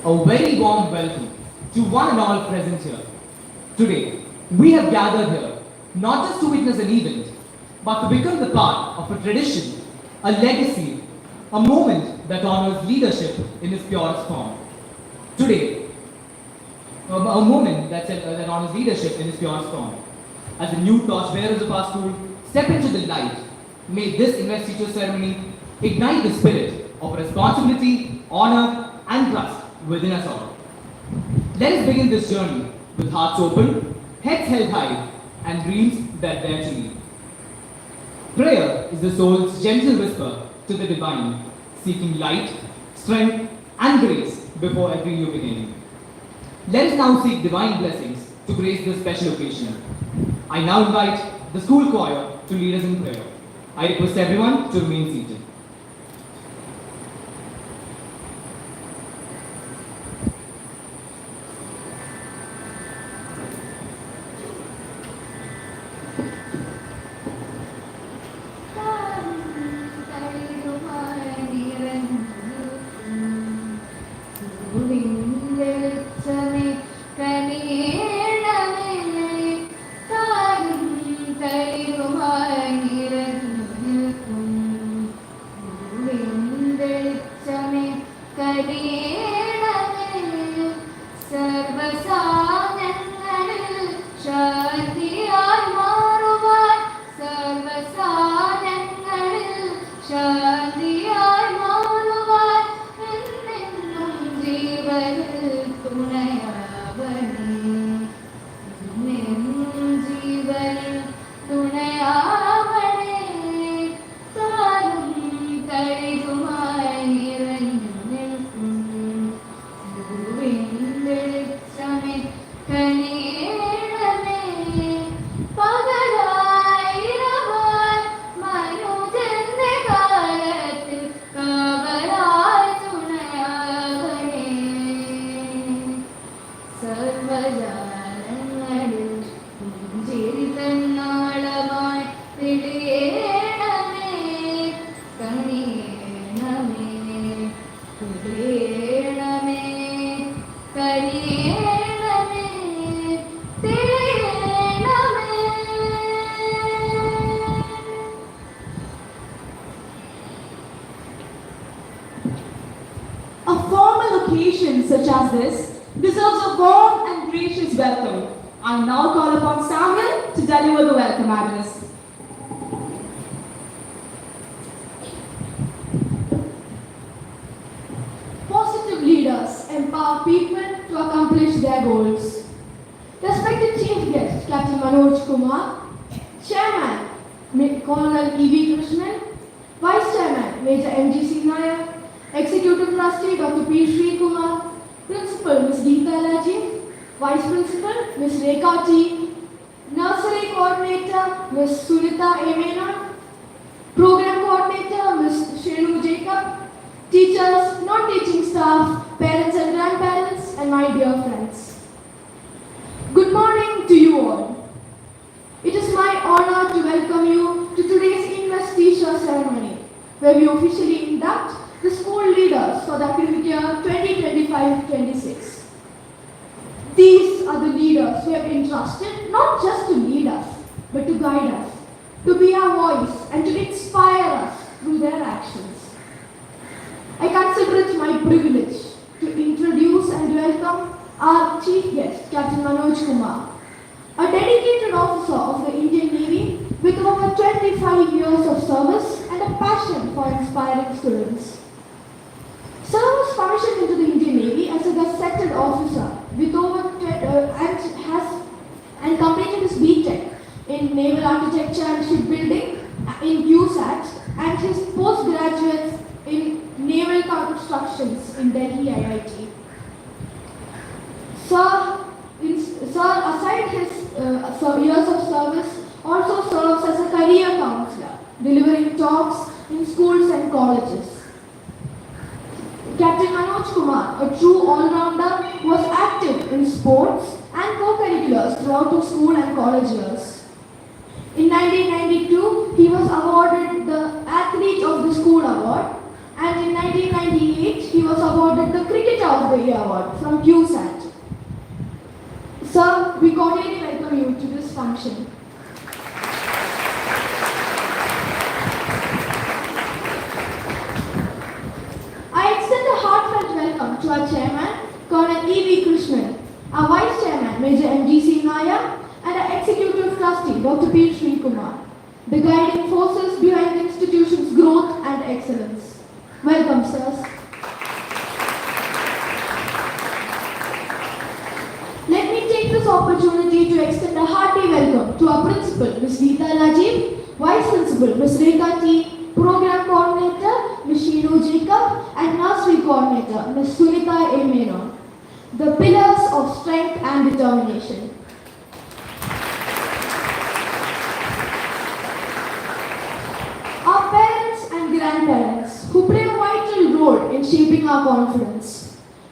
A very warm welcome to one and all present here. Today, we have gathered here not just to witness an event, but to become the part of a tradition, a legacy, a moment that honors leadership in its purest form. Today, a moment that honors leadership in its purest form. As the new torchbearers of our school step into the light, may this investiture ceremony ignite the spirit of responsibility, honor, and trust within us all. Let us begin this journey with hearts open, heads held high, and dreams that dare to lead. Prayer is the soul's gentle whisper to the divine, seeking light, strength, and grace before every new beginning. Let us now seek divine blessings to grace this special occasion. I now invite the school choir to lead us in prayer. I request everyone to remain seated. Such as this deserves a warm and gracious welcome. I now call upon Samuel to deliver the welcome address. Positive leaders empower people to accomplish their goals. Respected Chief Guest Captain Manoj Kumar, Chairman Colonel E.V. Krishnan, Vice Chairman Major M.G. Nayak, Executive Trustee Dr. P. Sri Kumar, Principal Ms. Geeta Alaji, Vice Principal Ms. Rekha T, Nursery Coordinator Ms. Sunita Emena, Program Coordinator Ms. Shenu Jacob, teachers, non-teaching staff, parents and grandparents, and my dear friends. Good morning to you all. It is my honor to welcome you to today's investiture ceremony, where we officially induct the school leaders for the academic year 2025-26. These are the leaders who have entrusted not just to lead us, but to guide us, to be our voice and to inspire us through their actions. I consider it my privilege to introduce and welcome our Chief Guest, Captain Manoj Kumar, a dedicated officer of the Indian Navy with over 25 years of service and a passion for inspiring students. Sir was commissioned into the Indian Navy as a gazetted officer with and completed his B.Tech in Naval Architecture and Shipbuilding in QSAT and his postgraduates in Naval Constructions in Delhi IIT. Sir, aside his years of service, also serves as a career counselor, delivering talks in schools and colleges. Captain Manoj Kumar, a true all-rounder, was active in sports and co-curriculars throughout his school and college years. In 1992, he was awarded the Athlete of the School Award, and in 1998, he was awarded the Cricketer of of the Year Award from QSAT. Sir, we cordially welcome you to this function. I extend a heartfelt welcome to our chairman, Colonel E.V. Krishnan, our vice chairman, Major M.G.C. Nair, and our executive trustee, Dr. P. Srikumar, the guiding forces behind the institution's growth and excellence. Welcome, sirs. Let me take this opportunity to extend a hearty welcome to our principal, Ms. Geeta Rajiv, vice principal, Ms. Rekha T, program coordinator, Ms. Sheenu Jacob, and nursery coordinator, Ms. Sunita A. Menon, the pillars of strength and determination. Our parents and grandparents, who play a vital role in shaping our confidence.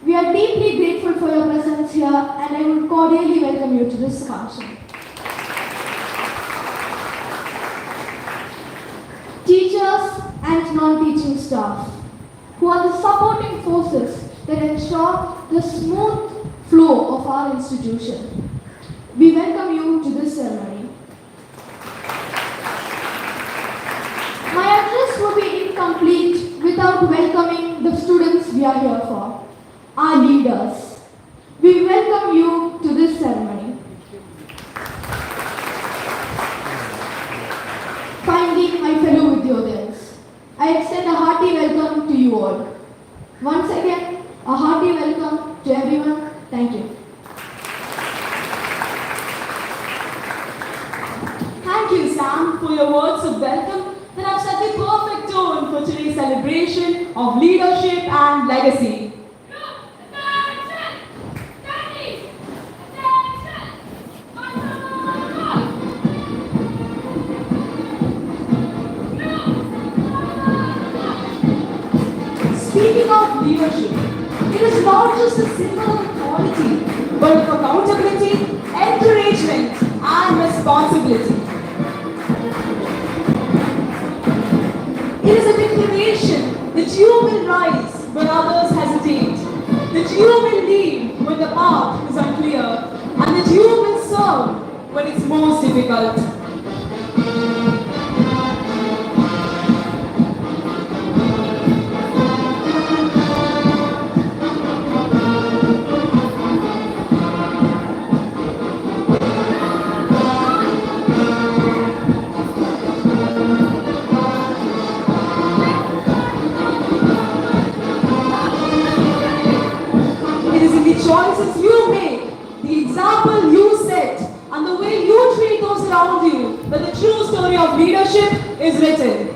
We are deeply grateful for your presence here, and I would cordially welcome you to this function. Teachers and non-teaching staff, who are the supporting forces that ensure the smooth flow of our institution. We welcome you to this ceremony. My address would be incomplete without welcoming the students we are here for, our leaders. We welcome you to this ceremony. Finally, my fellow Vidyodayas, I extend a hearty welcome to you all. Once again, a hearty welcome to everyone. Thank you. Thank you, Sam, for your words of welcome that have set the perfect tone for today's celebration of leadership and legacy. Speaking of leadership, it is not just a symbol of authority, but of accountability, encouragement, and responsibility. It is a declaration that you will rise when others hesitate, that you will lead when the path is unclear, and that you will serve when it's most difficult. Choices you make, the example you set, and the way you treat those around you, that the true story of leadership is written.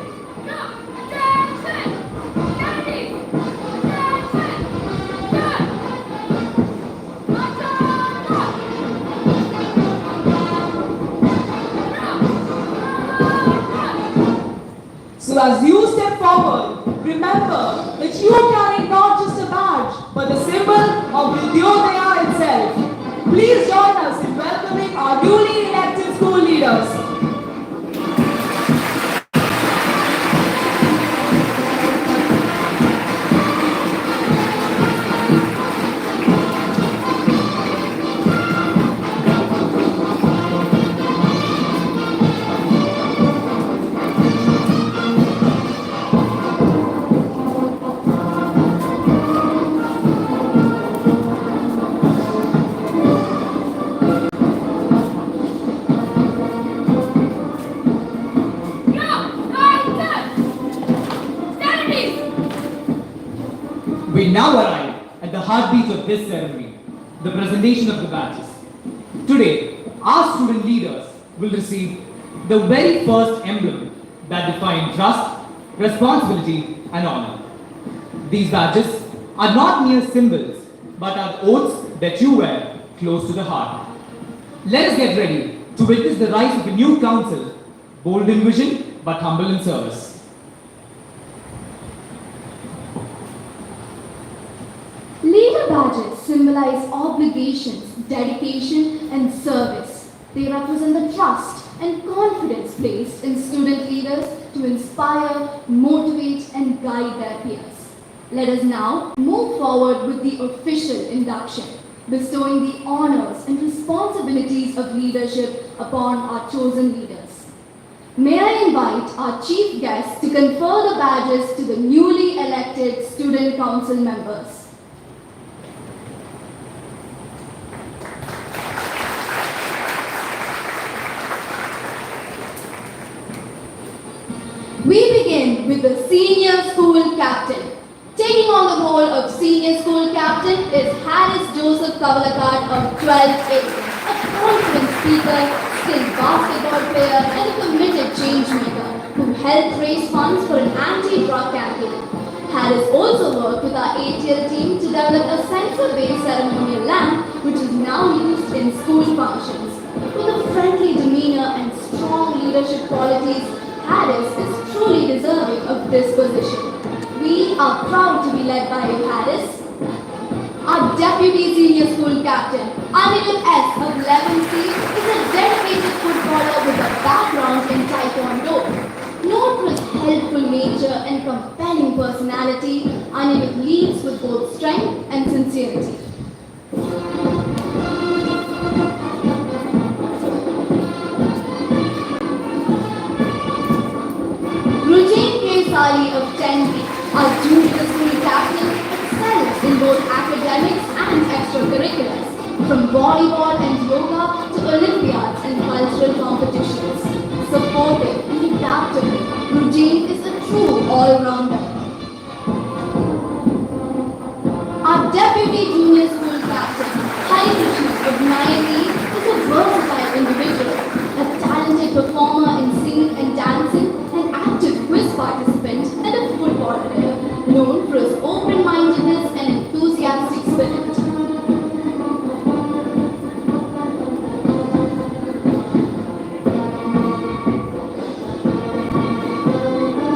So as you step forward, remember that you carry not just a badge, but the symbol of Vidyodaya itself. Please join us in welcoming our newly elected school leaders. We now arrive at the heartbeat of this ceremony, the presentation of the badges. Today, our student leaders will receive the very first emblem that defines trust, responsibility, and honor. These badges are not mere symbols, but are oaths that you wear close to the heart. Let us get ready to witness the rise of a new council, bold in vision but humble in service. Leader badges symbolize obligations, dedication, and service. They represent the trust and confidence placed in student leaders to inspire, motivate, and guide their peers. Let us now move forward with the official induction, bestowing the honors and responsibilities of leadership upon our chosen leaders. May I invite our chief guest to confer the badges to the newly elected student council members. We begin with the senior school captain. Taking on the role of senior school captain is Harris Joseph Thevakkal of 12A, a confident speaker, skilled basketball player and a committed change maker who helped raise funds for an anti-drug campaign. Harris also worked with our ATL team to develop a sensor-based ceremonial lamp which is now used in school functions. With a friendly demeanor and strong leadership qualities, Harris is truly deserving of this position. We are proud to be led by Harris. Our deputy senior school captain, Anirudh S. of 11C, is a dedicated footballer with a background in Taekwondo. Known for his helpful nature and compelling personality, Anirudh leads with both strength and sincerity. Sari of 10B, our junior school captain, excels in both academics and extracurriculars, from volleyball and yoga to Olympiads and cultural competitions. Supportive and adaptable, Rujin is a true all-rounder. Our deputy junior school captain, Hari Krishna of 9E, is a versatile individual, a talented performer in singing and dancing, an active quiz participant, and a football player, known for his open-mindedness and enthusiastic spirit.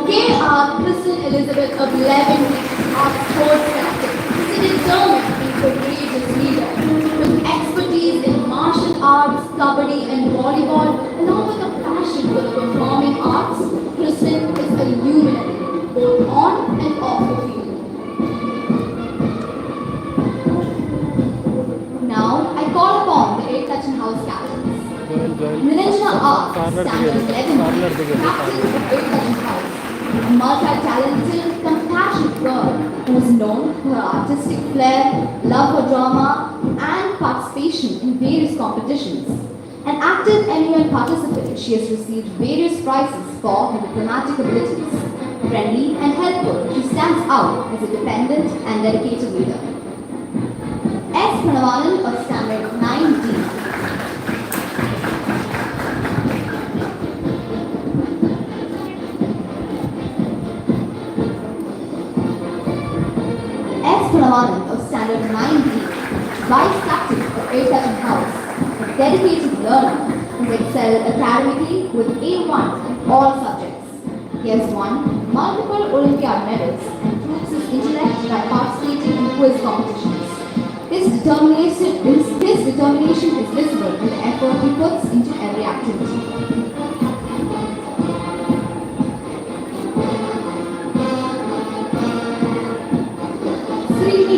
K.R. Kristen Elizabeth of 11B, our sports captain, is a determined and courageous leader. With expertise in martial arts, kabaddi, and volleyball, along with a passion for the performing arts, Kristen is a luminary, both on and off the field. Now, I call upon the 8 Touching House captains. Niranjana R, standard 11, captain of 8 Touching House, a multi-talented, compassionate girl who is known for her artistic flair, love for drama, and participation in various competitions. An active MUN participant, she has received various prizes for her diplomatic abilities. Friendly and helpful, she stands out as a dependent and dedicated leader. S. Pranavanan of Standard 9D. Pranavanan of Standard 9D, Vice Captain of 8 Touching House, a dedicated learner who has excelled academically with A1 in all subjects. He has won multiple Olympiad medals and proves his intellect by participating in quiz competitions. His determination is visible in the effort he puts into every activity.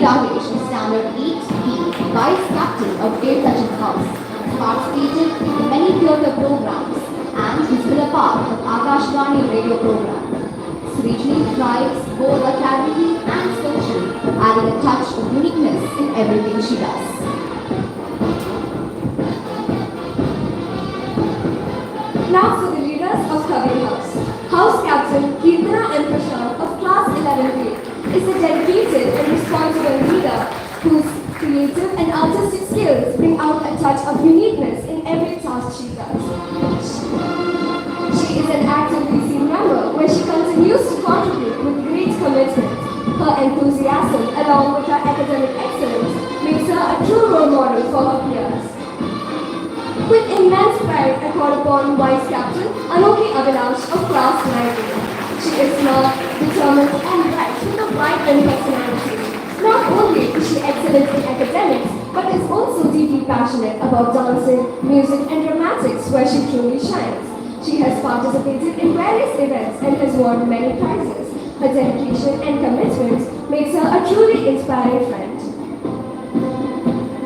Rajesh of Standard 8B, Vice Captain of 8 Touching House, has participated in many theatre programs and has been a part of Akashvani radio program. Srijni thrives both academically and socially, adding a touch of uniqueness in everything she does. Now for the leaders of Kabir House. House Captain Kirtana M. Prashant of Class 11A is a dedicated and responsible leader whose creative and artistic skills bring out a touch of uniqueness in every task she does. She is an active VC member where she continues to contribute with great commitment. Her enthusiasm along with her academic excellence makes her a true role model for her peers. With immense pride, I call upon Vice Captain Anoki Avinash of Class 9A. She is smart, determined, and bright with a vibrant personality. Not only is she excellent in academics, but is also deeply passionate about dancing, music, and dramatics where she truly shines. She has participated in various events and has won many prizes. Her dedication and commitment makes truly inspiring friend.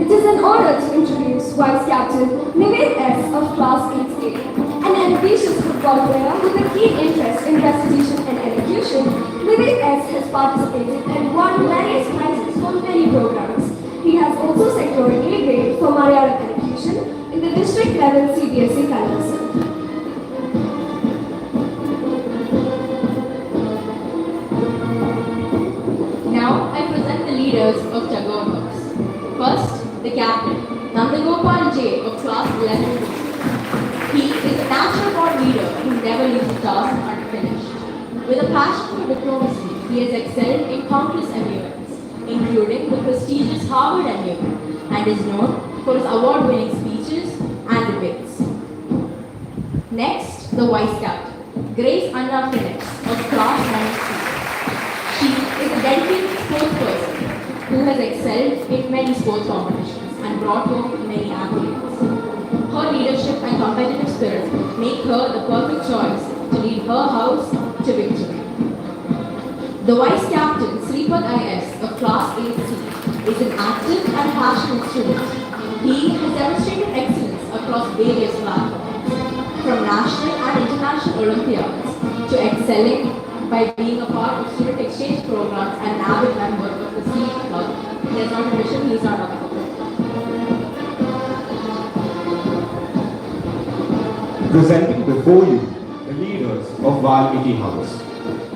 It is an honor to introduce Vice Captain Nived S. of Class 8A. An ambitious football player with a keen interest in recitation and elocution, Nived S. has participated and won various prizes for many programs. He has also secured A grade for Malayalam elocution in the district level CBSE Kalasan. Now I present the leaders of Tagore House. First, the captain, Nandagopal J. of class 11. He is a natural born leader who never leaves a task unfinished. With a passion for diplomacy, he has excelled in countless endeavors, including the prestigious Harvard endeavor, and is known for his award-winning speeches and debates. Next, the vice captain, Grace Anna Phoenix of class 9C. She is a dedicated sports person who has excelled in many sports competitions and brought home many accolades. Her leadership and competitive spirit make her the perfect choice to lead her house to victory. The vice captain, Sripat IS of class 8C, is an active and passionate student. He has demonstrated excellence across various platforms, from national and international Olympiads to excelling by being a part of student exchange programs and an avid member of the SEED Club. He has not a mission, he is not up for it. Presenting before you the leaders of Valmiki House.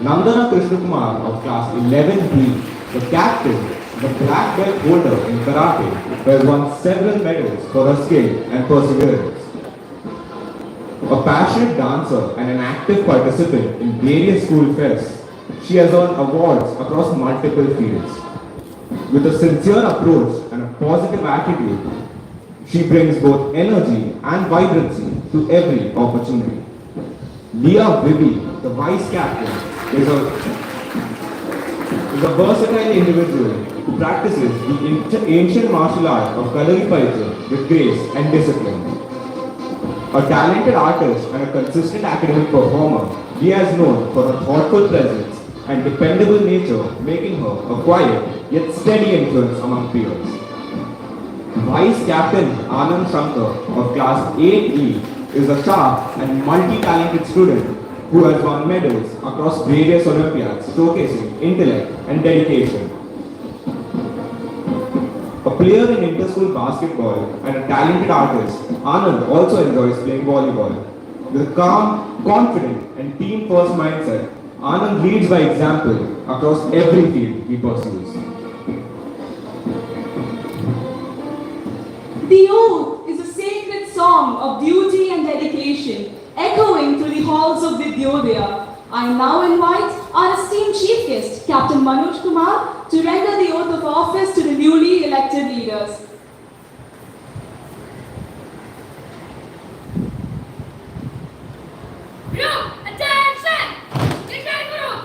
Nandana Krishnakumar of class 11B, the captain, the black belt holder in karate, who has won several medals for her skill and perseverance. A passionate dancer and an active participant in various school fests, she has earned awards across multiple fields. With a sincere approach and a positive attitude, she brings both energy and vibrancy to every opportunity. Leah Vivi, the vice captain, is a versatile individual who practices the ancient martial art of Kalaripayattu with grace and discipline. A talented artist and a consistent academic performer, he has known for her thoughtful presence and dependable nature, making her a quiet yet steady influence among peers. Vice Captain Anand Shankar of class 8E is a sharp and multi-talented student who has won medals across various Olympiads, showcasing intellect and dedication. A player in inter-school basketball and a talented artist, Anand also enjoys playing volleyball. With a calm, confident and team-first mindset, Anand leads by example across every field he pursues. The Oath is a sacred song of duty and dedication, echoing through the halls of Vidyodaya. I now invite our esteemed chief guest, Captain Manoj Kumar, to render the oath of office to the newly elected leaders. Group, attention! Declare group!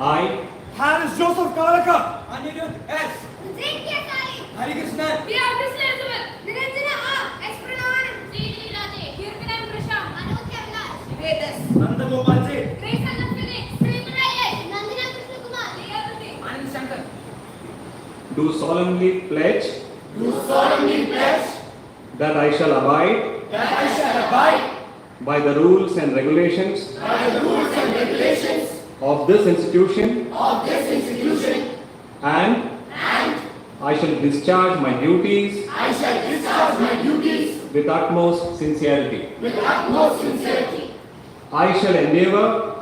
I, Harris Joseph Kalaka, Anirudh S. Zinkia Sari, Hari Krishnan, Priya Elizabeth, Niranjana A, S. Pranavan, Sri Raje, Kirtan Prashant, Anukya Vilas, Vedas, Nanda Gopal J. Grace Anapine, Sri Muraya, Nandina Krishna Kumar, Leah Anand Shankar. Do solemnly pledge that I shall abide by the rules and regulations of this institution and I shall discharge my duties with utmost sincerity. I shall endeavor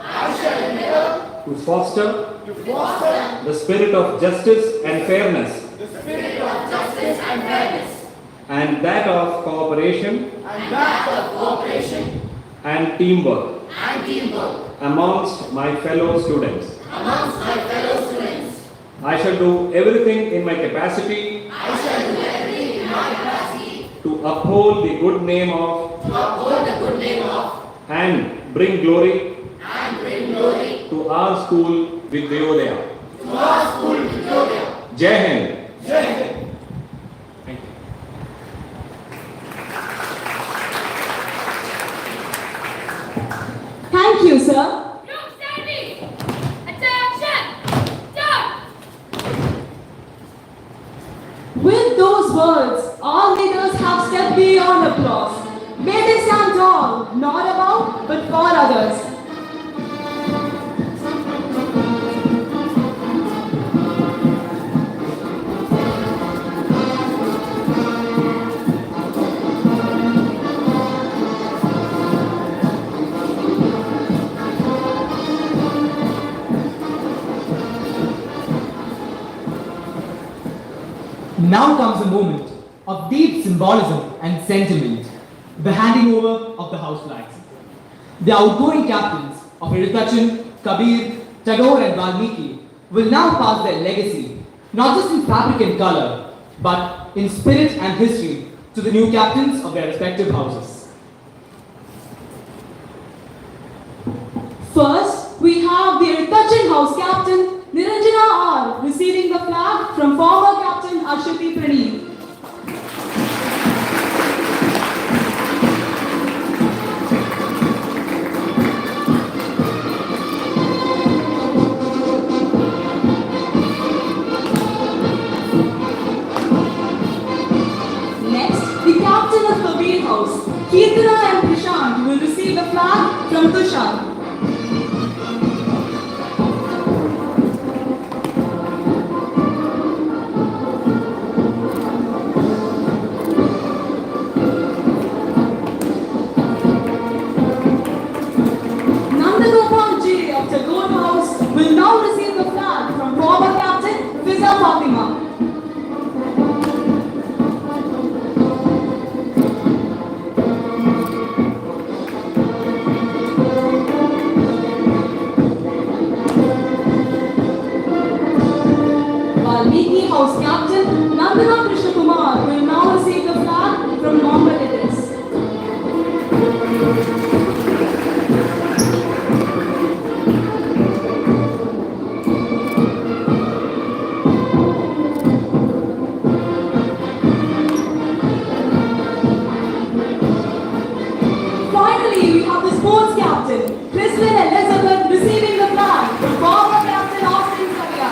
to foster the spirit of justice and fairness and that of cooperation and teamwork amongst my fellow students. I shall do everything in my capacity to uphold the good name of and bring glory to our school Vidyodaya. Jai Hind. Thank you. Thank you, sir. Group service! them beyond applause. May they stand tall, not above, but for others. Now comes a moment of deep symbolism and sentiment, the handing over of the house flags. The outgoing captains of Vidyodaya, Kabir, Tagore and Valmiki will now pass their legacy, not just in fabric and color, but in spirit and history to the new captains of their respective houses. First, we have the Vidyodaya House Captain Niranjana R receiving the flag from former Captain Ashwati Pradeep. Next, the Captain of Kabir House, Kirtana and Prashant will receive the flag from Tushar. Will now receive the flag from former captain Fiza Fatima. Valmiki House Captain Nandana Krishna Kumar will now receive the flag from Mohammed Idris. Sports captain, Kristen Elizabeth receiving the flag from former captain Austin Saria.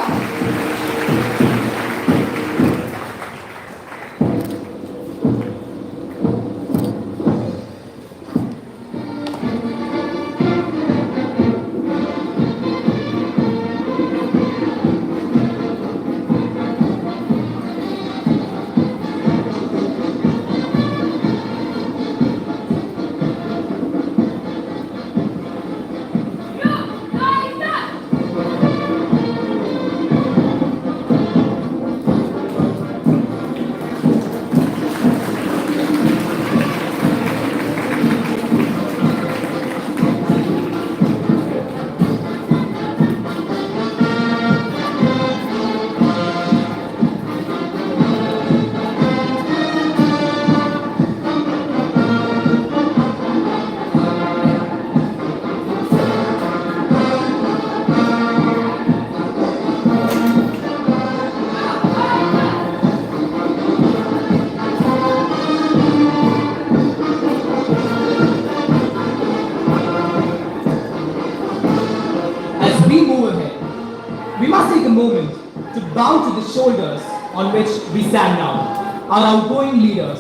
moment to bow to the shoulders on which we stand now, our outgoing leaders.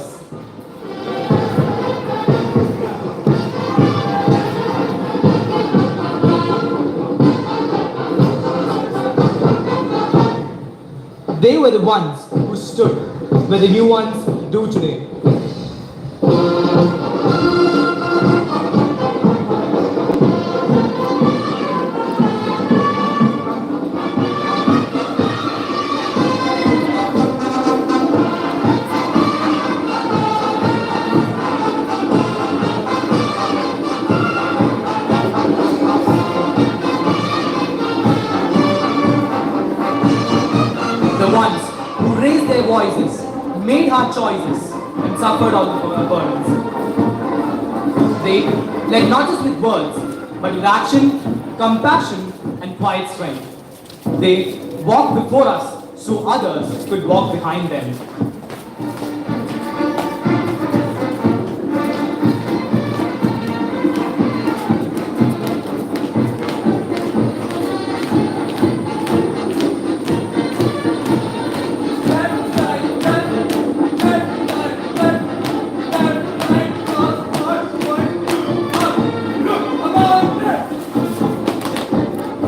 They were the ones who stood where the new ones do today. Their voices, made hard choices, and suffered all the burdens. They led not just with words, but with action, compassion, and quiet strength. They walked before us so others could walk behind them.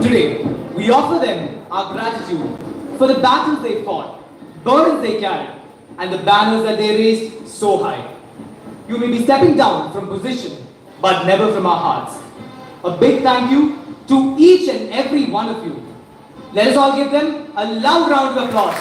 Today, we offer them our gratitude for the battles they fought, burdens they carried, and the banners that they raised so high. You may be stepping down from position, but never from our hearts. A big thank you to each and every one of you. Let us all give them a loud round of applause.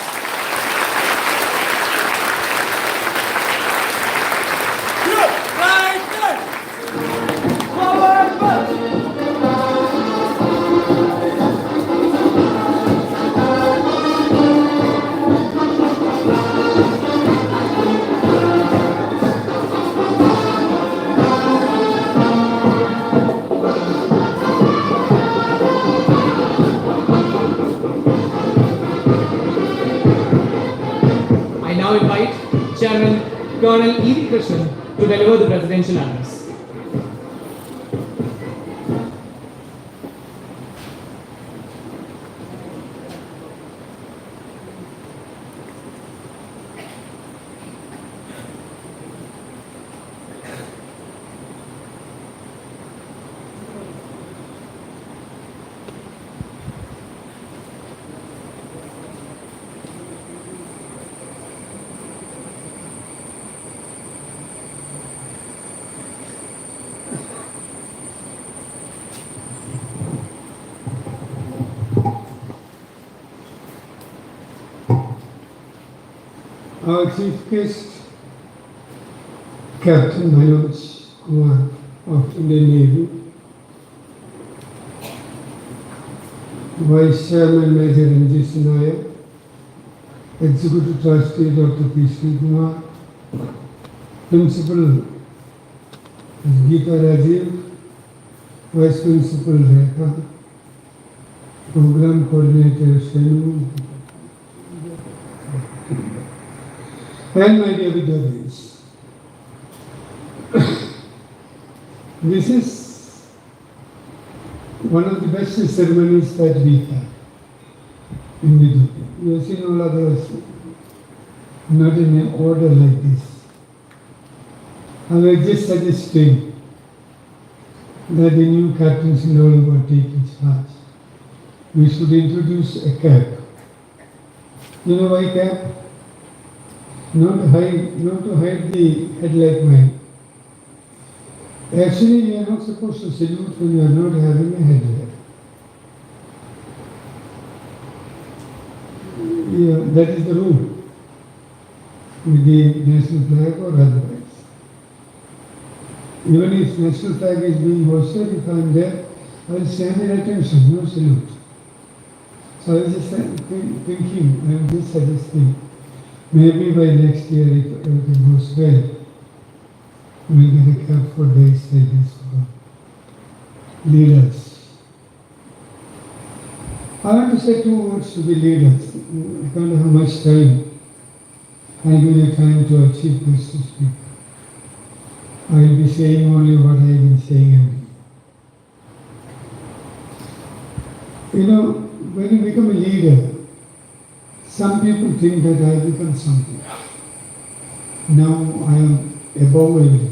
I now invite Chairman Colonel E.V. Krishnan to deliver the presidential address. Our chief guest, Captain Manoj Kumar of Indian Navy, Vice Chairman Major N.G. Sinaya, Executive Trustee Dr. P. Sri Kumar, Principal Geeta Rajiv, Vice Principal Rekha, Program Coordinator Shenu, and my dear Vidyodayas. This is one of the best ceremonies that we have in Vidyodaya. You have seen all others, not in an order like this. I was just suggesting that the new captains in all over take its charge. We should introduce a cap. You know why cap? Not to hide the head like mine. Actually, you are not supposed to salute when you are not having a head there. Yeah, that is the rule with the national flag or otherwise. Even if national flag is being hoisted, if I am there, I will stand at attention, no salute. So I was just thinking, I am just suggesting, maybe by next year, if everything goes well, we will get a cap for days like this for leaders. I want to say 2 words to the leaders. I don't know how much time I give you time to achieve this to speak. I will be saying only what I have been saying every day. You know, when you become a leader, some people think that I have become something. Now I am above everything.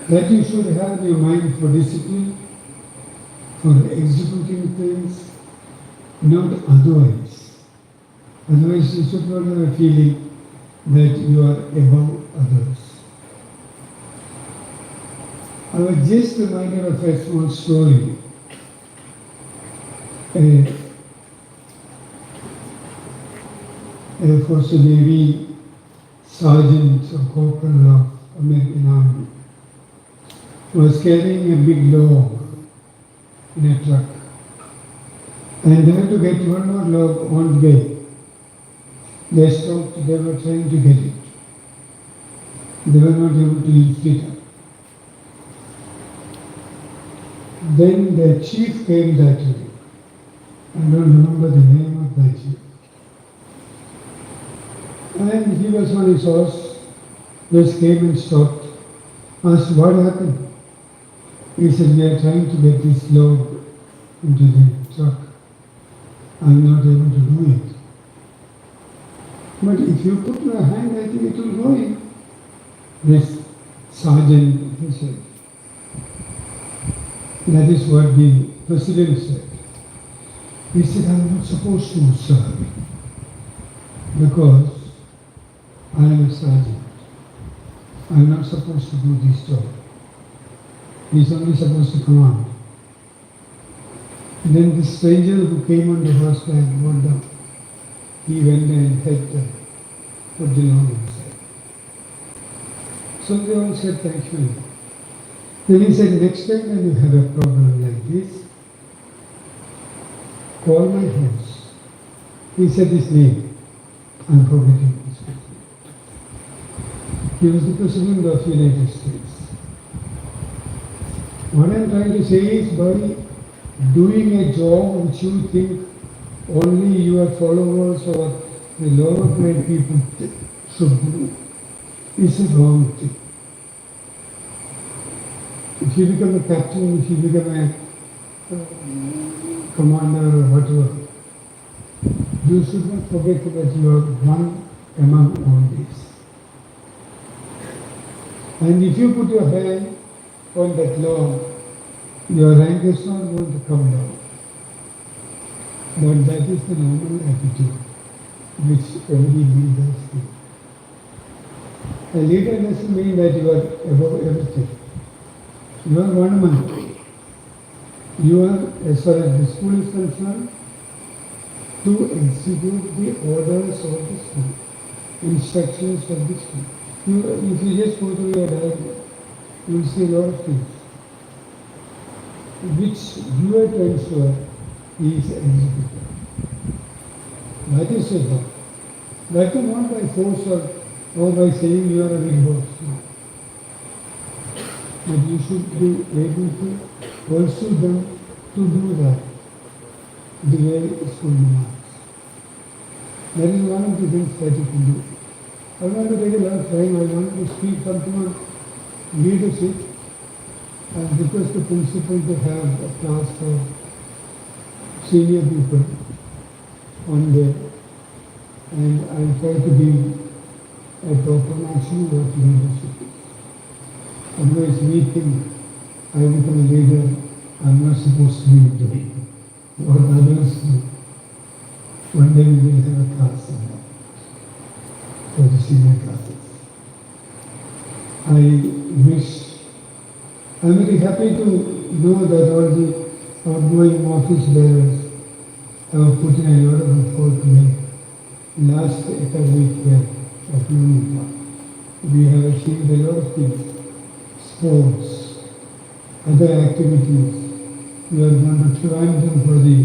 That you should have your mind for discipline, for executing things, not otherwise. Otherwise you should not have a feeling that you are above others. I was just reminded of a small story. Air Force Navy sergeant or corporal of American Army was carrying a big log in a truck, and they had to get one more log on the way. They stopped, they were trying to get it. They were not able to lift it up. Then the chief came that way. I don't remember the name of that chief. And he was on his horse, just came and stopped, asked what happened. He said, we are trying to get this log into the truck. I am not able to do it. But if you put your hand, I think it will go in. Yes, sergeant, he said. That is what the president said. He said, I'm not supposed to serve because I am a sergeant. I'm not supposed to do this job. He's only supposed to command. Then the stranger who came on the horseback got down. He went and helped her, put the load inside. So they all said, thank you. Then he said, next time when you have a problem like this, call my house. He said his name. I'm forgetting his name. He was the President of the United States. What I'm trying to say is, by doing a job which you think only your followers or the lower grade people should do, is a wrong thing. If you become a captain, if you become a commander or whatever, you should not forget that you are one among all these. And if you put your hand on that law, your rank is not going to come down. But that is the normal attitude which every leader has. A leader doesn't mean that you are above everything. You are one among. You are, as far as the school is concerned, to execute the orders of the school, instructions of the school. If you just go through your diary, you will see a lot of things which you are to ensure is executed. That is the job. That is not by force or by saying you are a big boss. No. But you should be able to pursue them to do that the way school demands. That is one of the things that you can do. I want to take a lot of time. I want to speak something on leadership and request the principal to have a class for senior people on there. And I'll try to give a proper notion of what leadership is. Otherwise, we think I become a leader, I'm not supposed to be doing what others do. One day we will have a class on that for the senior classes. I'm very happy to know that all the outgoing office bearers have put in a lot of effort to make last academic year of uniform. We have achieved a lot of things. Sports, other activities. We are going to try them for the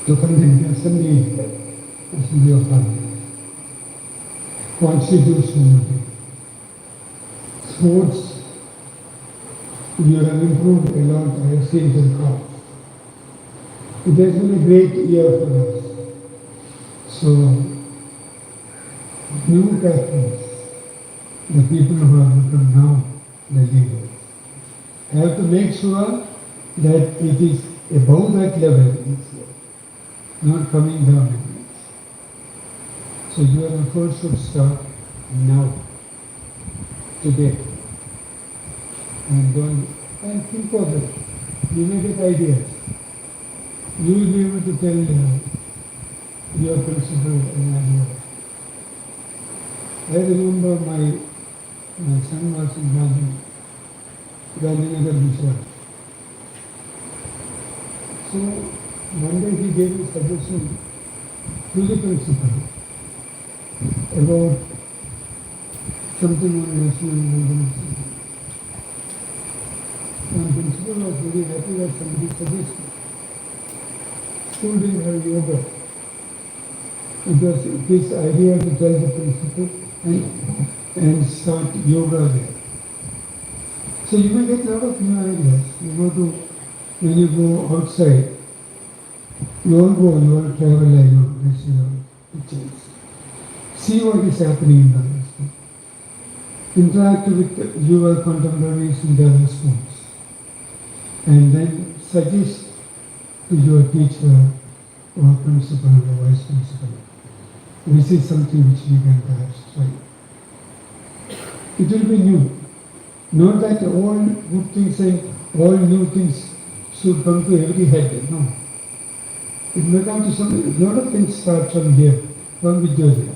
to conduct assembly of parliament, constitution, sports. We have improved a lot. I have seen the crowd. It has been a great year for us. So, new captains, the people who have become now the leaders, have to make sure that it is above that level, not coming down again. So your efforts should start now, today. And think of it. You may get ideas. You will be able to tell your principal an idea. I remember my son was in Gandhinagar before. So one day he gave a suggestion to the principal about something on national movement. And the principal was very happy that somebody suggested. School didn't have yoga. It was his idea to tell the principal and start yoga there. So you may get a lot of new ideas. When you go outside, you all travel, I know, that's your pictures. See what is happening in other schools. Interact with your contemporaries in the other schools. And then suggest to your teacher or principal or vice principal, this is something which we can perhaps try. It will be new. Not that all good things and all new things should come to every head. No. It may come to some, a lot of things start from here, from Vidyodaya.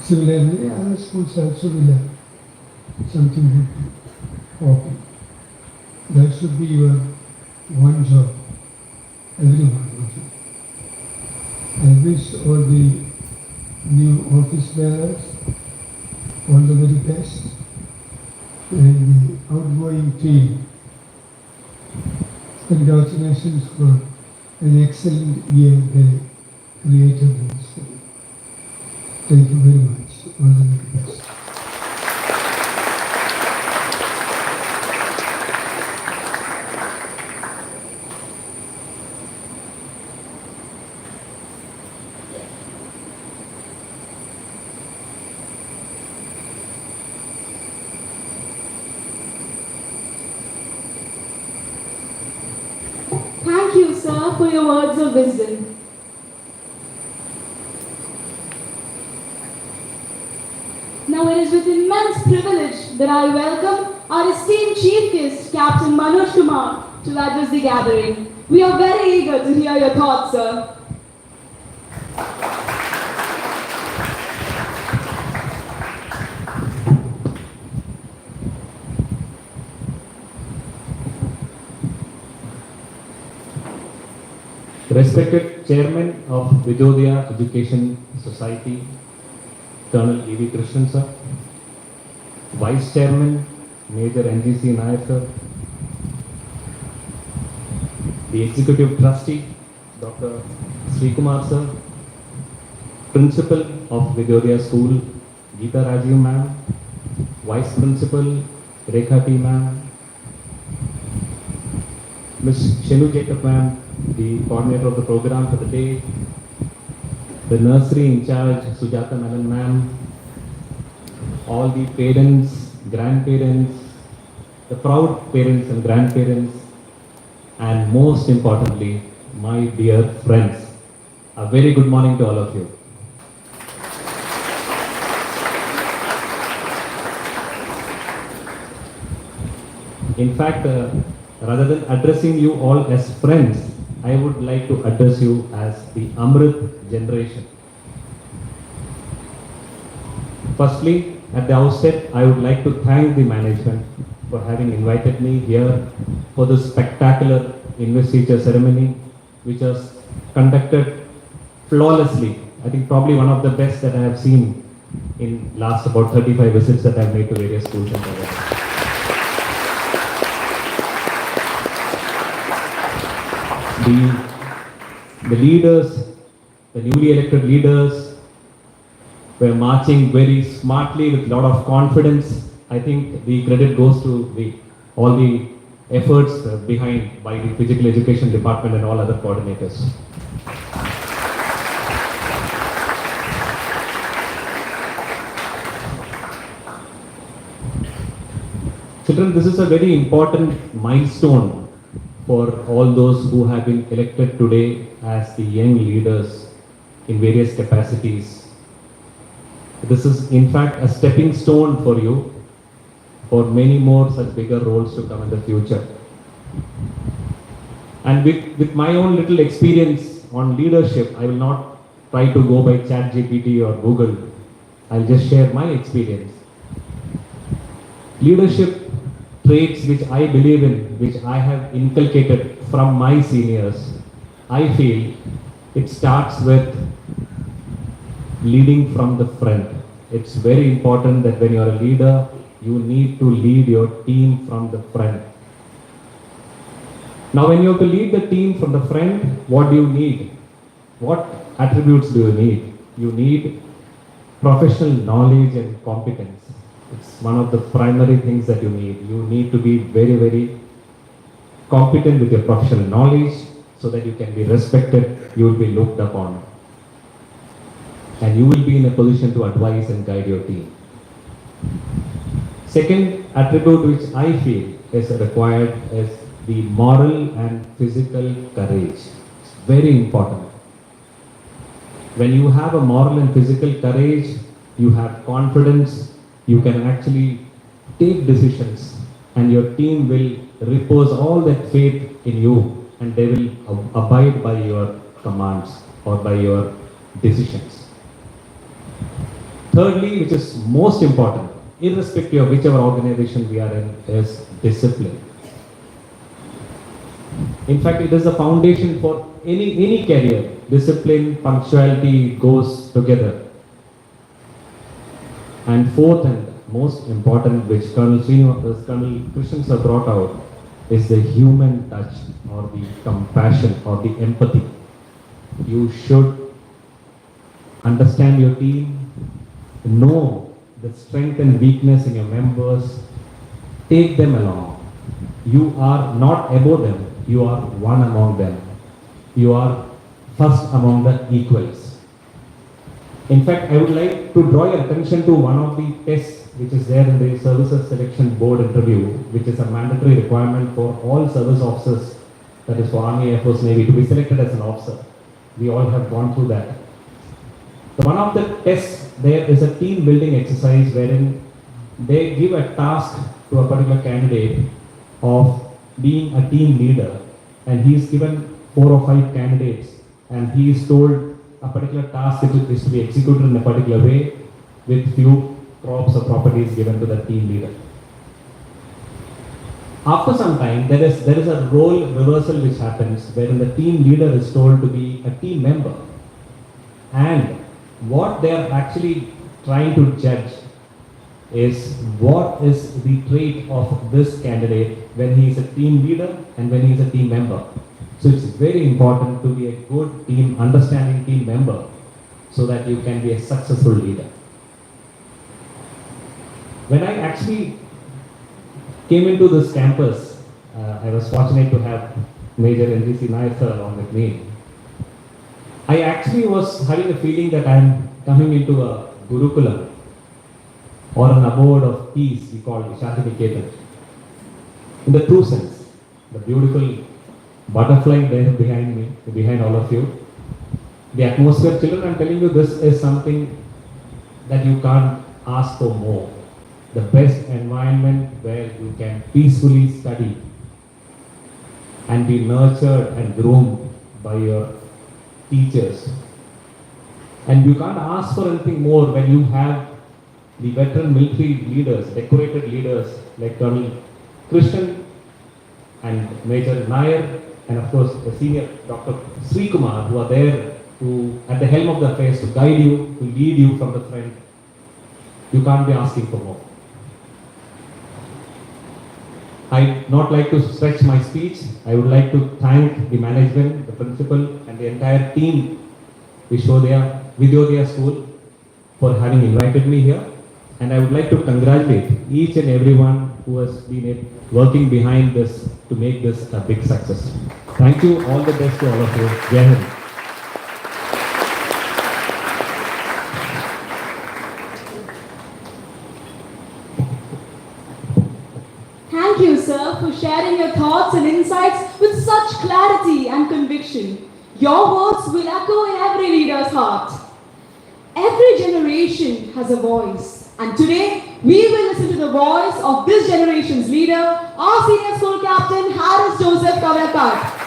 Similarly, other schools also will have something to offer. That should be your one job, every one of you. I wish all the new office bearers all the very best, and the outgoing team. Congratulations for an excellent year they created in this school. Thank you very much. All the very best. Thank you, sir, for your words of wisdom. Now it is with immense privilege that I welcome our esteemed chief guest, Captain Manoj Kumar, to address the gathering. We are very eager to hear your thoughts, sir. Respected Chairman of Vidyodaya Education Society, Colonel E.V. Krishnan sir, Vice Chairman, Major NGC Nair sir, the Executive Trustee, Dr. Srikumar sir, Principal of Vidyodaya School, Geeta Rajiv ma'am, Vice Principal, Rekha T ma'am, Ms. Shenu Jacob ma'am, the coordinator of the program for the day, the nursery in charge, Sujata Menon ma'am, all the parents, grandparents, the proud parents and grandparents, and most importantly, my dear friends. A very good morning to all of you. In fact, rather than addressing you all as friends, I would like to address you as the Amrit generation. Firstly, at the outset, I would like to thank the management for having invited me here for this spectacular investiture ceremony, which was conducted flawlessly. I think probably one of the best that I have seen in last about 35 visits that I have made to various schools and colleges. The leaders, the newly elected leaders, were marching very smartly with a lot of confidence. I think the credit goes to all the efforts behind by the physical education department and all other coordinators. Children, this is a very important milestone for all those who have been elected today as the young leaders in various capacities. This is in fact a stepping stone for you for many more such bigger roles to come in the future. And with my own little experience on leadership, I will not try to go by ChatGPT or Google. I'll just share my experience. Leadership traits which I believe in, which I have inculcated from my seniors, I feel it starts with leading from the front. It's very important that when you are a leader, you need to lead your team from the front. Now, when you have to lead the team from the front, what do you need? What attributes do you need? You need professional knowledge and competence. It's one of the primary things that you need. You need to be very, very competent with your professional knowledge so that you can be respected, you will be looked upon. And you will be in a position to advise and guide your team. Second attribute which I feel is required is the moral and physical courage. It's very important. When you have a moral and physical courage, you have confidence, you can actually take decisions and your team will repose all that faith in you, and they will abide by your commands or by your decisions. Thirdly, which is most important, irrespective of whichever organization we are in, is discipline. In fact, it is the foundation for any career. Discipline, punctuality goes together. And fourth and most important, which Colonel Christians have brought out, is the human touch or the compassion or the empathy. You should understand your team, know the strength and weakness in your members, take them along. You are not above them, you are one among them. You are first among the equals. In fact, I would like to draw your attention to one of the tests which is there in the Services Selection Board interview, which is a mandatory requirement for all service officers, that is for Army, Air Force, Navy, to be selected as an officer. We all have gone through that. So one of the tests there is a team building exercise wherein they give a task to a particular candidate of being a team leader, and he is given 4 or 5 candidates, and he is told a particular task is to be executed in a particular way with few crops or properties given to the team leader. After some time, there is a role reversal which happens wherein the team leader is told to be a team member, and what they are actually trying to judge is what is the trait of this candidate when he is a team leader and when he is a team member. So it's very important to be a good team, understanding team member so that you can be a successful leader. When I actually came into this campus, I was fortunate to have Major NGC Nair sir along with me. I actually was having a feeling that I am coming into a Gurukulam or an abode of peace, we call it Shantiniketan. In the true sense, the beautiful butterfly there behind me, behind all of you. The atmosphere, children, I'm telling you, this is something that you can't ask for more. The best environment where you can peacefully study and be nurtured and groomed by your teachers. And you can't ask for anything more when you have the veteran military leaders, decorated leaders like Colonel Christian and Major Nair, and of course the senior Dr. Sri Kumar, who are there to at the helm of the affairs to guide you, to lead you from the front. You can't be asking for more. I'd not like to stretch my speech. I would like to thank the management, the principal, and the entire team, Vidyodaya School, for having invited me here. And I would like to congratulate each and everyone who has been working behind this to make this a big success. Thank you. All the best to all of you. Jai Hind. Thank you, sir, for sharing your thoughts and insights with such clarity and conviction. Your words will echo in every leader's heart. Every generation has a voice, and today we will listen to the voice of this generation's leader, our senior school captain, Harris Joseph Kavalakkad.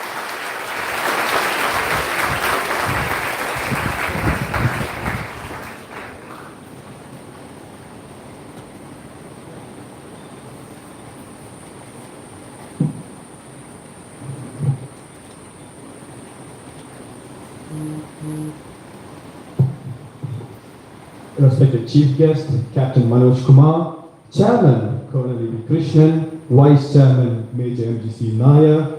Respected Chief Guest, Captain Manoj Kumar, Chairman Colonel E.V. Krishnan, Vice Chairman Major MGC Nair,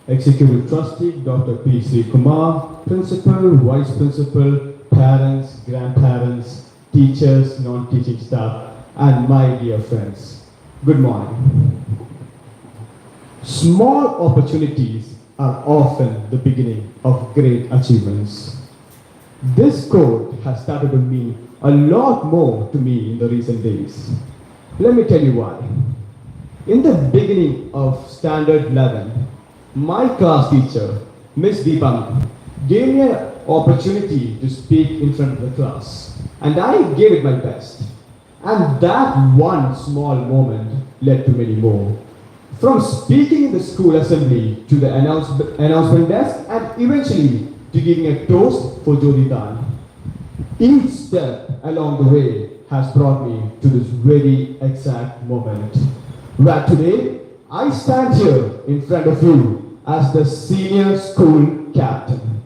Executive Trustee Dr. P. Sri Kumar, Principal, Vice Principal, parents, grandparents, teachers, non-teaching staff, and my dear friends. Good morning. Small opportunities are often the beginning of great achievements. This quote has started to mean a lot more to me in the recent days. Let me tell you why. In the beginning of Standard 11, my class teacher, Miss Deepam, gave me an opportunity to speak in front of the class, and I gave it my best. And that one small moment led to many more. From speaking in the school assembly to the announcement desk and eventually to giving a toast for Vidyodaya. Each step along the way has brought me to this very exact moment where today I stand here in front of you as the senior school captain.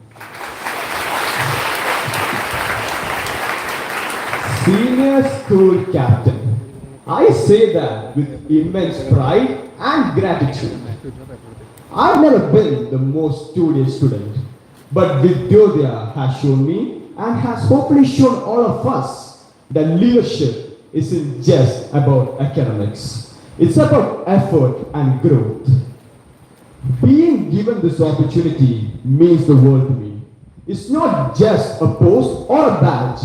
Senior school captain. I say that with immense pride and gratitude. I've never been the most studious student, but Vidyodaya has shown me and has hopefully shown all of us that leadership isn't just about academics. It's about effort and growth. Being given this opportunity means the world to me. It's not just a post or a badge.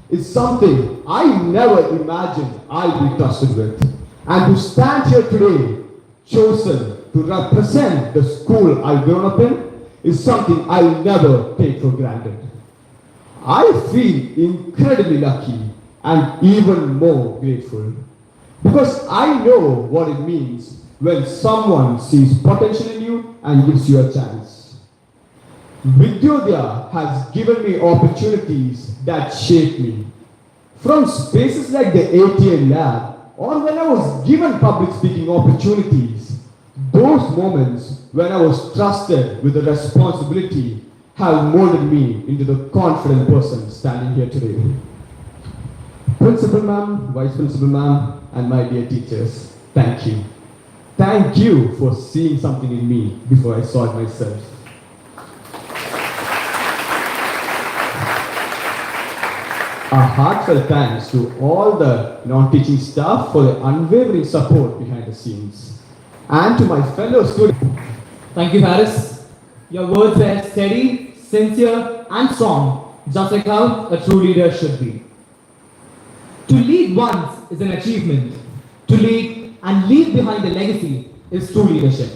It's something I never imagined I'd be trusted with. And to stand here today, chosen to represent the school I've grown up in, is something I'll never take for granted. I feel incredibly lucky and even more grateful because I know what it means when someone sees potential in you and gives you a chance. Vidyodaya has given me opportunities that shape me. From spaces like the ATA lab or when I was given public speaking opportunities, those moments when I was trusted with the responsibility have molded me into the confident person standing here today. Principal ma'am, vice principal ma'am, and my dear teachers, thank you. Thank you for seeing something in me before I saw it myself. A heartfelt thanks to all the non-teaching staff for the unwavering support behind the scenes. And to my fellow students. Thank you, Harris. Your words were steady, sincere, and strong, just like how a true leader should be. To lead once is an achievement. To lead and leave behind a legacy is true leadership.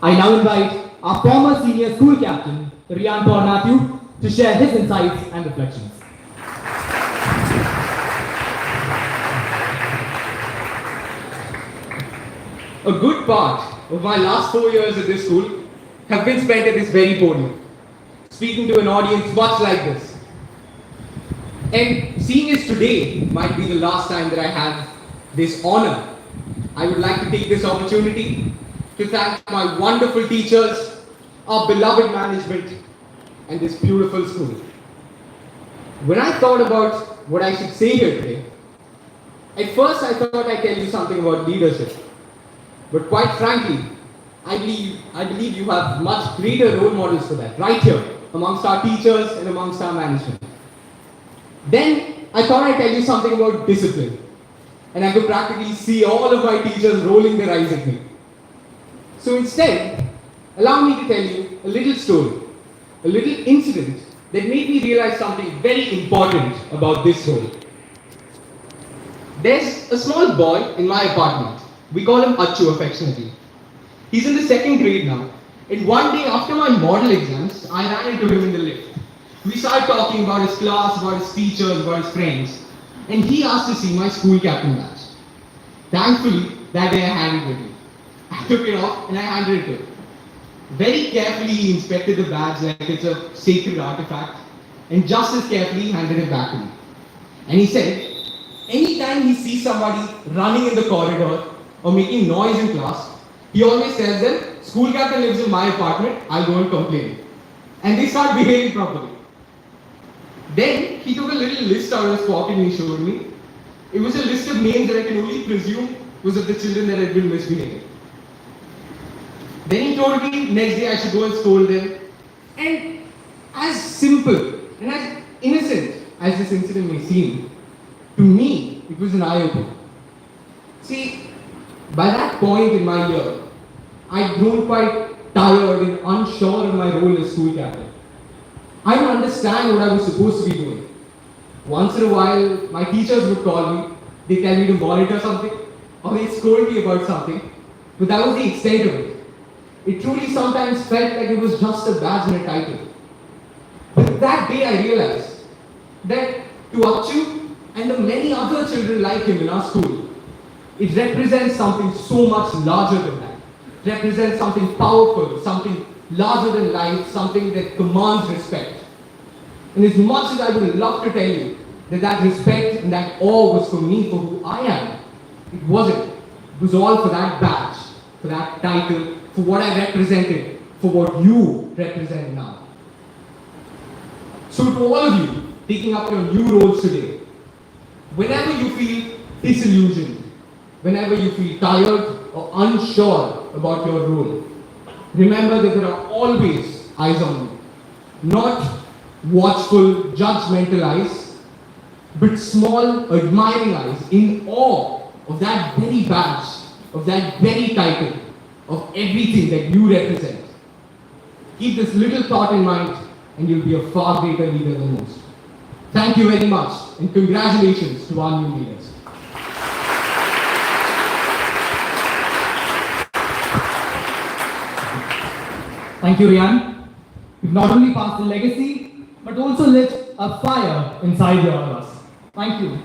I now invite our former senior school captain, Rian Paul Matthew, to share his insights and reflections. A good part of my last 4 years at this school have been spent at this very podium, speaking to an audience much like this. And seeing as today might be the last time that I have this honor, I would like to take this opportunity to thank my wonderful teachers, our beloved management, and this beautiful school. When I thought about what I should say here today, at first I thought I'd tell you something about leadership. But quite frankly, I believe you have much greater role models for that, right here, amongst our teachers and amongst our management. Then I thought I'd tell you something about discipline. And I could practically see all of my teachers rolling their eyes at me. So instead, allow me to tell you a little story, a little incident that made me realize something very important about this role. There's a small boy in my apartment. We call him Achu affectionately. He's in the 2nd grade now. And one day after my model exams, I ran into him in the lift. We started talking about his class, about his teachers, about his friends. And he asked to see my school captain badge. Thankfully, that day I had it with me. I took it off and I handed it to him. Very carefully he inspected the badge like it's a sacred artifact. And just as carefully he handed it back to me. And he said, anytime he sees somebody running in the corridor or making noise in class, he always tells them, school captain lives in my apartment, I'll go and complain. And they start behaving properly. Then he took a little list out of his pocket and he showed me. It was a list of names that I can only presume was of the children that had been misbehaving. Then he told me next day I should go and scold them. And as simple and as innocent as this incident may seem, to me it was an eye-opener. See, by that point in my year, I'd grown quite tired and unsure of my role as school captain. I didn't understand what I was supposed to be doing. Once in a while, my teachers would call me, they'd tell me to monitor something, or they'd scold me about something, but that was the extent of it. It truly sometimes felt like it was just a badge and a title. But that day I realized that to Achu and the many other children like him in our school, it represents something so much larger than that. represents something powerful, something larger than life, something that commands respect. And as much as I would love to tell you that respect and that awe was for me, for who I am, it wasn't. It was all for that badge, for that title, for what I represented, for what you represent now. So to all of you taking up your new roles today, whenever you feel disillusioned, whenever you feel tired or unsure about your role, remember that there are always eyes on you. Not watchful, judgmental eyes, but small, admiring eyes in awe of that very badge, of that very title, of everything that you represent. Keep this little thought in mind and you'll be a far greater leader than most. Thank you very much and congratulations to our new leaders. Thank you, Rian. You've not only passed the legacy, but also lit a fire inside all of us. Thank you.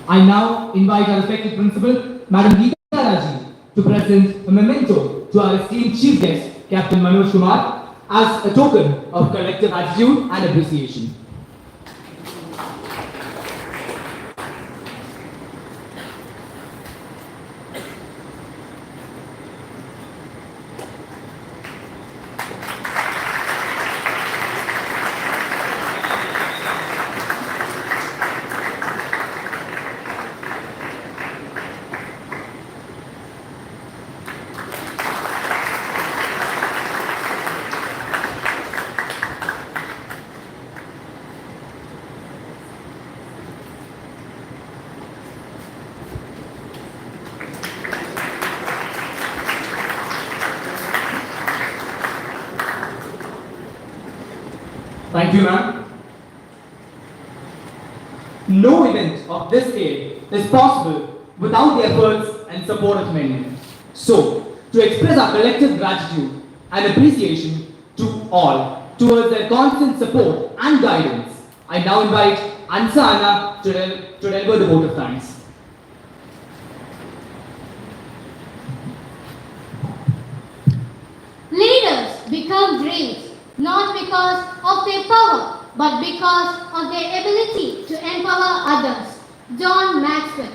I now invite our respected principal, Madam Vidyodaya, to present a memento to our esteemed chief guest, Captain Manoj Kumar, as a token of collective gratitude and appreciation. Thank you, ma'am. No event of this scale is possible without the efforts and support of many. So, to express our collective gratitude and appreciation to all towards their constant support and guidance, I now invite Ansa Anna to deliver the vote of thanks. Leaders become great not because of their power, but because of their ability to empower others. John Maxwell.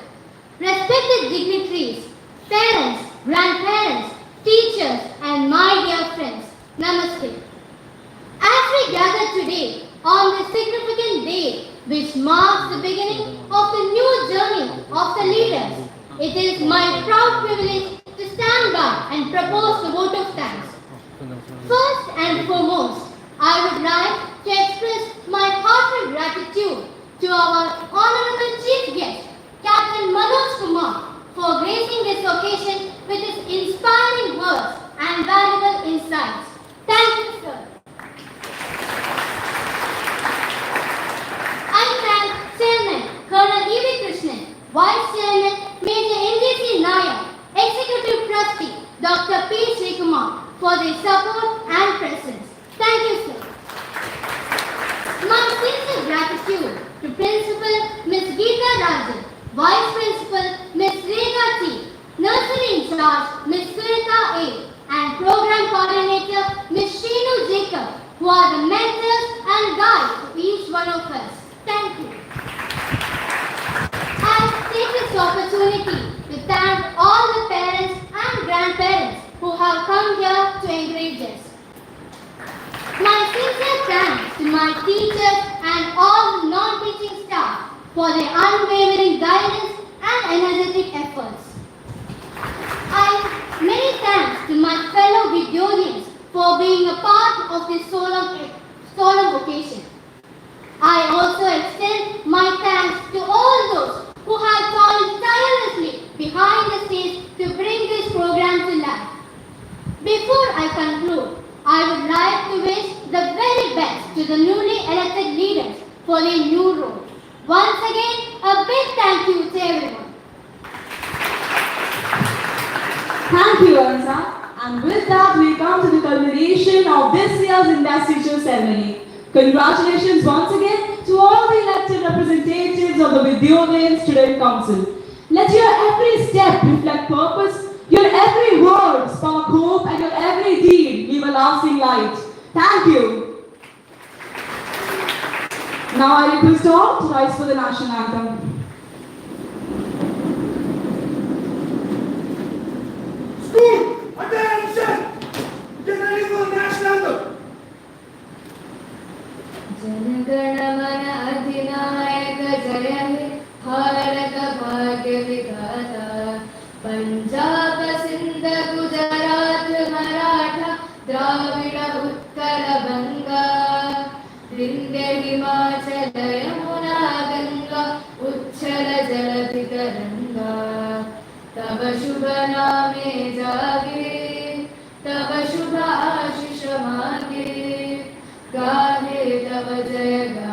Respected dignitaries, parents, grandparents, teachers, and my dear friends, Namaste. As we gather today on this significant day, which marks the beginning of the new journey of the leaders, it is my proud privilege to stand by and propose the vote of thanks. First and foremost, I would like to express my heartfelt gratitude to our Honorable Chief Guest, Captain Manoj Kumar, for gracing this occasion with his inspiring words and valuable insights. Thank you, sir. I thank Chairman Colonel E.V. Krishnan, Vice Chairman Major M.J.C. Nayak, Executive Trustee Dr. P. Srikumar for their support and presence. Thank you, sir. My sincere gratitude to Principal Ms. Geeta Rajan, Vice Principal Ms. Rega T, Nursery in Charge Ms. Surita A, and Program Coordinator Ms. Sheenu Jacob, who are the mentors and guides to each one of us. Thank you. I take this opportunity to thank all the parents and grandparents who have come here to encourage us. My sincere thanks to my teachers and all the non-teaching staff for their unwavering guidance and energetic efforts. Many thanks to my fellow Vidyodayans for being a part of this solemn occasion. I also extend my thanks to all those who have toiled tirelessly behind the scenes to bring this program to life. Before I conclude, I would like to wish the very best to the newly elected leaders for their new role. Once again, a big thank you to everyone. Thank you, Ansa. And with that, we come to the culmination of this year's investiture ceremony. Congratulations once again to all the elected representatives of the Vidyodaya Student Council. Let your every step reflect purpose, your every word spark hope, and your every deed leave a lasting light. Thank you. Now I request all to rise for the national anthem. School, attention! Get ready for the national anthem. Jana Gana Mana अधिनायक जय हे भारत भाग्य विधाता पंजाब सिंध गुजरात मराठा द्राविड उत्कल बंगा विंध्य हिमाचल यमुना गंगा उच्छल जलधि तरंगा तब शुभ नामे जागे तब शुभ आशीष मांगे गाहे तव जय